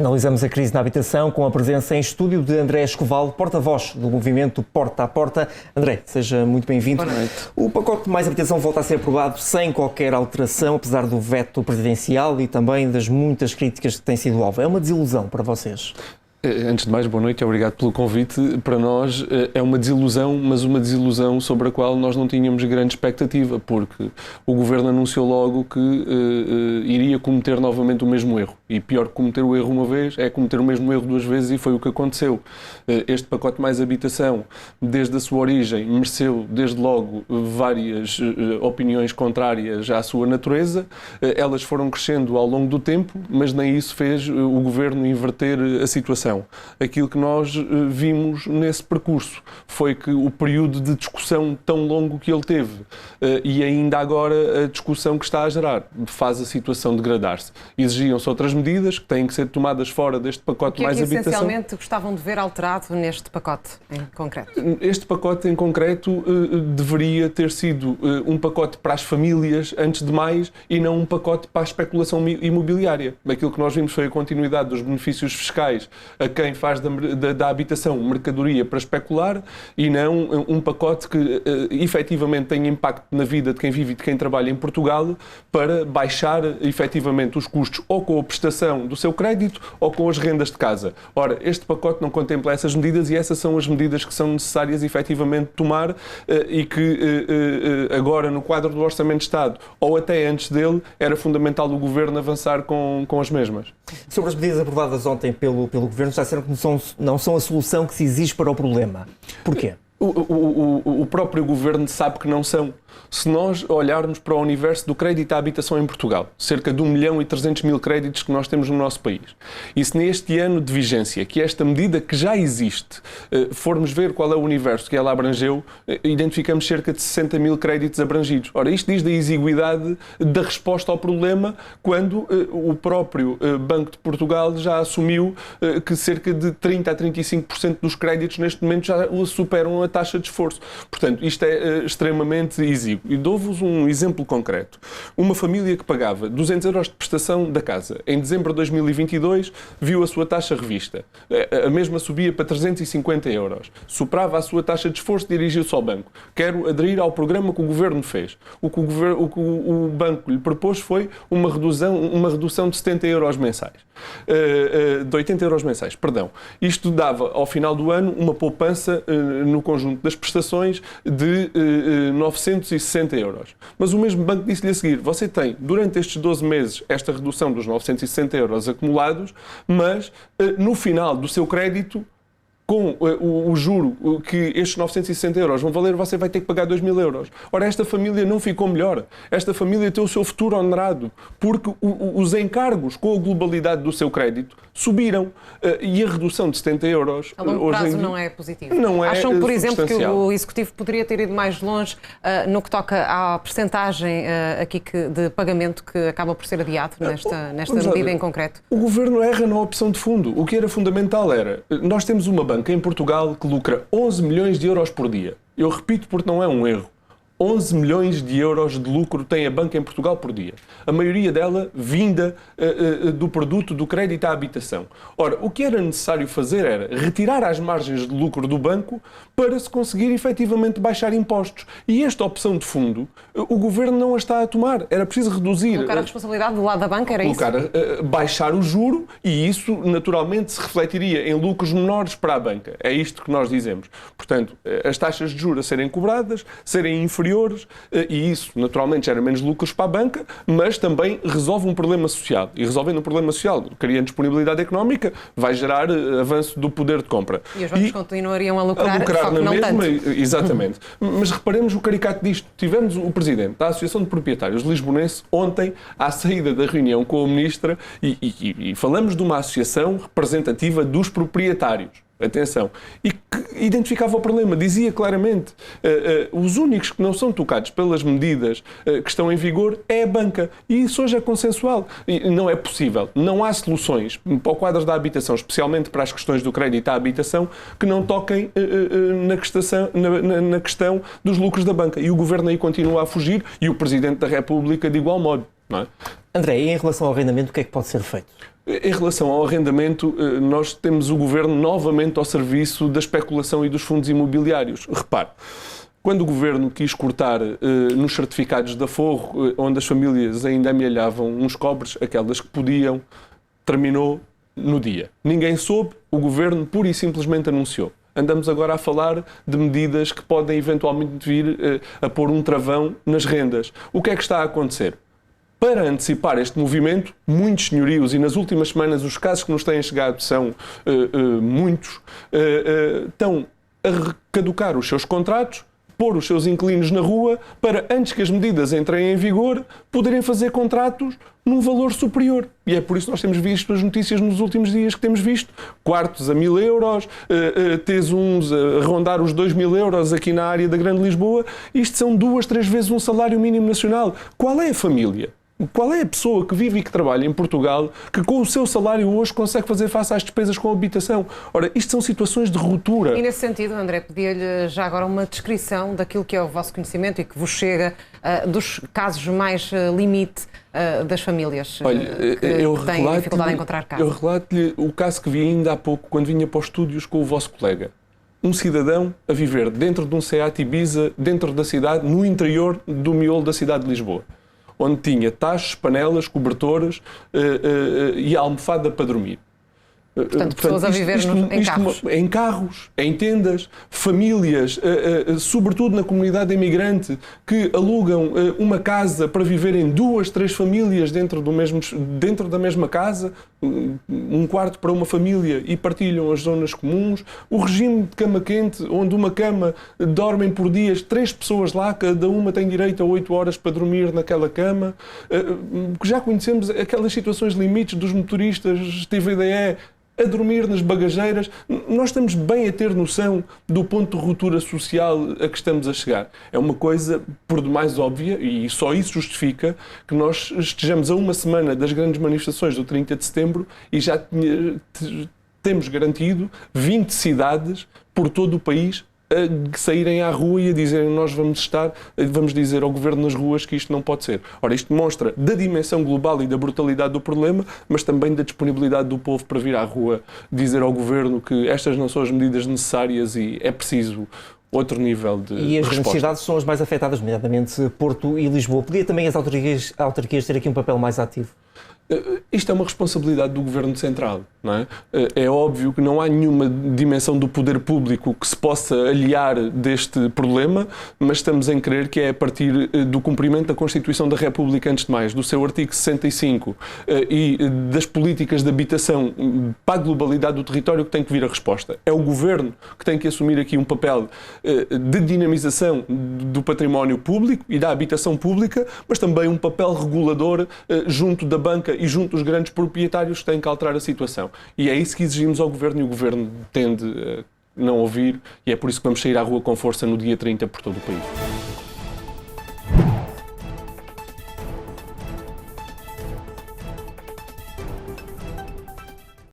Analisamos a crise na habitação com a presença em estúdio de André Escoval, porta-voz do movimento Porta a Porta. André, seja muito bem-vindo. Boa noite. O pacote de Mais Habitação volta a ser aprovado sem qualquer alteração, apesar do veto presidencial e também das muitas críticas que tem sido alvo. É uma desilusão para vocês? Antes de mais, boa noite e obrigado pelo convite. Para nós é uma desilusão, mas uma desilusão sobre a qual nós não tínhamos grande expectativa, porque o Governo anunciou logo que iria cometer novamente o mesmo erro. E pior que cometer o erro uma vez, é cometer o mesmo erro duas vezes, e foi o que aconteceu. Este pacote Mais Habitação, desde a sua origem, mereceu desde logo várias opiniões contrárias à sua natureza. Elas foram crescendo ao longo do tempo, mas nem isso fez o Governo inverter a situação. Aquilo que nós vimos nesse percurso foi que o período de discussão tão longo que ele teve e ainda agora a discussão que está a gerar faz a situação degradar-se. Exigiam-se outras medidas que têm que ser tomadas fora deste pacote Mais Habitação. O que é que essencialmente gostavam de ver alterado neste pacote em concreto? Este pacote em concreto deveria ter sido um pacote para as famílias antes de mais e não um pacote para a especulação imobiliária. Aquilo que nós vimos foi a continuidade dos benefícios fiscais a quem faz da habitação mercadoria para especular e não um pacote que efetivamente tenha impacto na vida de quem vive e de quem trabalha em Portugal para baixar efetivamente os custos ou com a prestação do seu crédito ou com as rendas de casa. Ora, este pacote não contempla essas medidas e essas são as medidas que são necessárias efetivamente tomar e que agora no quadro do Orçamento de Estado ou até antes dele era fundamental o Governo avançar com as mesmas. Sobre as medidas aprovadas ontem pelo Governo, já disseram que não são a solução que se exige para o problema. Porquê? O próprio Governo sabe que não são. Se nós olharmos para o universo do crédito à habitação em Portugal, cerca de 1.300.000 créditos que nós temos no nosso país, e se neste ano de vigência, que esta medida que já existe, formos ver qual é o universo que ela abrangeu, identificamos cerca de 60.000 créditos abrangidos. Ora, isto diz da exiguidade da resposta ao problema, quando o próprio Banco de Portugal já assumiu que cerca de 30% a 35% dos créditos neste momento já superam a taxa de esforço. Portanto, isto é extremamente exíguo. E dou-vos um exemplo concreto. Uma família que pagava 200 euros de prestação da casa, em dezembro de 2022, viu a sua taxa revista. A mesma subia para 350 euros. Superava a sua taxa de esforço, dirigiu-se ao banco. Quero aderir ao programa que o Governo fez. O que o banco lhe propôs foi uma redução de 70 euros mensais. De 80 euros mensais, perdão. Isto dava, ao final do ano, uma poupança no conjunto das prestações de 960 euros. Mas o mesmo banco disse-lhe a seguir, você tem, durante estes 12 meses, esta redução dos 960 euros acumulados, mas no final do seu crédito, com o juro que estes 960 euros vão valer, você vai ter que pagar 2.000 euros. Ora, esta família não ficou melhor.Esta família tem o seu futuro onerado, porque os encargos com a globalidade do seu crédito subiram e a redução de 70 euros... A longo prazo não é positivo. Não é. Acham, por exemplo, que o Executivo poderia ter ido mais longe no que toca à percentagem aqui de pagamento que acaba por ser adiado nesta medida em concreto? O Governo erra na opção de fundo. O que era fundamental era... Nós temos uma banca em Portugal que lucra 11 milhões de euros por dia. Eu repito porque não é um erro. 11 milhões de euros de lucro tem a banca em Portugal por dia. A maioria dela vinda do produto do crédito à habitação. Ora, o que era necessário fazer era retirar as margens de lucro do banco para se conseguir efetivamente baixar impostos. E esta opção de fundo, o Governo não a está a tomar. Era preciso reduzir... Colocar a responsabilidade do lado da banca, era isso? Baixar o juro e isso naturalmente se refletiria em lucros menores para a banca. É isto que nós dizemos. Portanto, as taxas de juros a serem cobradas, serem inferiores, e isso naturalmente gera menos lucros para a banca, mas também resolve um problema social. E resolvendo um problema social, criando disponibilidade económica, vai gerar avanço do poder de compra. E os bancos continuariam a lucrar só que na não mesma, tanto. Exatamente. Mas reparemos o caricato disto. Tivemos o Presidente da Associação de Proprietários lisbonense ontem, à saída da reunião com a Ministra, e falamos de uma associação representativa dos proprietários. Atenção. E que identificava o problema, dizia claramente os únicos que não são tocados pelas medidas que estão em vigor é a banca. E isso hoje é consensual. E não é possível. Não há soluções para o quadro da habitação, especialmente para as questões do crédito à habitação, que não toquem na questão dos lucros da banca. E o Governo aí continua a fugir e o Presidente da República de igual modo. Não é? André, e em relação ao arrendamento, o que é que pode ser feito? Em relação ao arrendamento, nós temos o Governo novamente ao serviço da especulação e dos fundos imobiliários. Repare, quando o Governo quis cortar nos certificados de aforro, onde as famílias ainda amealhavam uns cobres, aquelas que podiam, terminou no dia. Ninguém soube, o Governo pura e simplesmente anunciou. Andamos agora a falar de medidas que podem eventualmente vir a pôr um travão nas rendas. O que é que está a acontecer? Para antecipar este movimento, muitos senhorios, e nas últimas semanas os casos que nos têm chegado são muitos, estão a caducar os seus contratos, pôr os seus inquilinos na rua, para, antes que as medidas entrem em vigor, poderem fazer contratos num valor superior. E é por isso que nós temos visto as notícias nos últimos dias que temos visto. Quartos a 1.000 euros, T1s a rondar os 2.000 euros aqui na área da Grande Lisboa. Isto são 2, 3 vezes um salário mínimo nacional. Qual é a família? Qual é a pessoa que vive e que trabalha em Portugal que com o seu salário hoje consegue fazer face às despesas com a habitação? Ora, isto são situações de ruptura. E nesse sentido, André, pedia-lhe já agora uma descrição daquilo que é o vosso conhecimento e que vos chega dos casos mais limite das famílias. Olha, que têm dificuldade em encontrar casa. Eu relato-lhe o caso que vi ainda há pouco, quando vinha para os estúdios com o vosso colega. Um cidadão a viver dentro de um SEAT Ibiza, dentro da cidade, no interior do miolo da cidade de Lisboa, onde tinha tachos, panelas, cobertores e a almofada para dormir. Portanto, pessoas a viver em carros. Em carros, em tendas, famílias, sobretudo na comunidade imigrante, que alugam uma casa para viverem 2, 3 famílias dentro da mesma casa, um quarto para uma família e partilham as zonas comuns. O regime de cama quente, onde uma cama dormem por dias 3 pessoas lá, cada uma tem direito a 8 horas para dormir naquela cama. Já conhecemos aquelas situações limites dos motoristas TVDE a dormir nas bagageiras. Nós estamos bem a ter noção do ponto de ruptura social a que estamos a chegar. É uma coisa por demais óbvia, e só isso justifica que nós estejamos a uma semana das grandes manifestações do 30 de setembro e já temos garantido 20 cidades por todo o país a saírem à rua e a dizerem nós vamos dizer ao Governo nas ruas que isto não pode ser. Ora, isto demonstra da dimensão global e da brutalidade do problema, mas também da disponibilidade do povo para vir à rua dizer ao Governo que estas não são as medidas necessárias e é preciso outro nível de resposta. E as grandes cidades são as mais afetadas, nomeadamente Porto e Lisboa. Podia também as autarquias ter aqui um papel mais ativo? Isto é uma responsabilidade do Governo Central, não é? É óbvio que não há nenhuma dimensão do poder público que se possa aliar deste problema, mas estamos em crer que é a partir do cumprimento da Constituição da República, antes de mais, do seu artigo 65 e das políticas de habitação para a globalidade do território que tem que vir a resposta. É o Governo que tem que assumir aqui um papel de dinamização do património público e da habitação pública, mas também um papel regulador junto da banca e junto dos grandes proprietários que têm que alterar a situação. E é isso que exigimos ao Governo e o Governo tende a não ouvir e é por isso que vamos sair à rua com força no dia 30 por todo o país.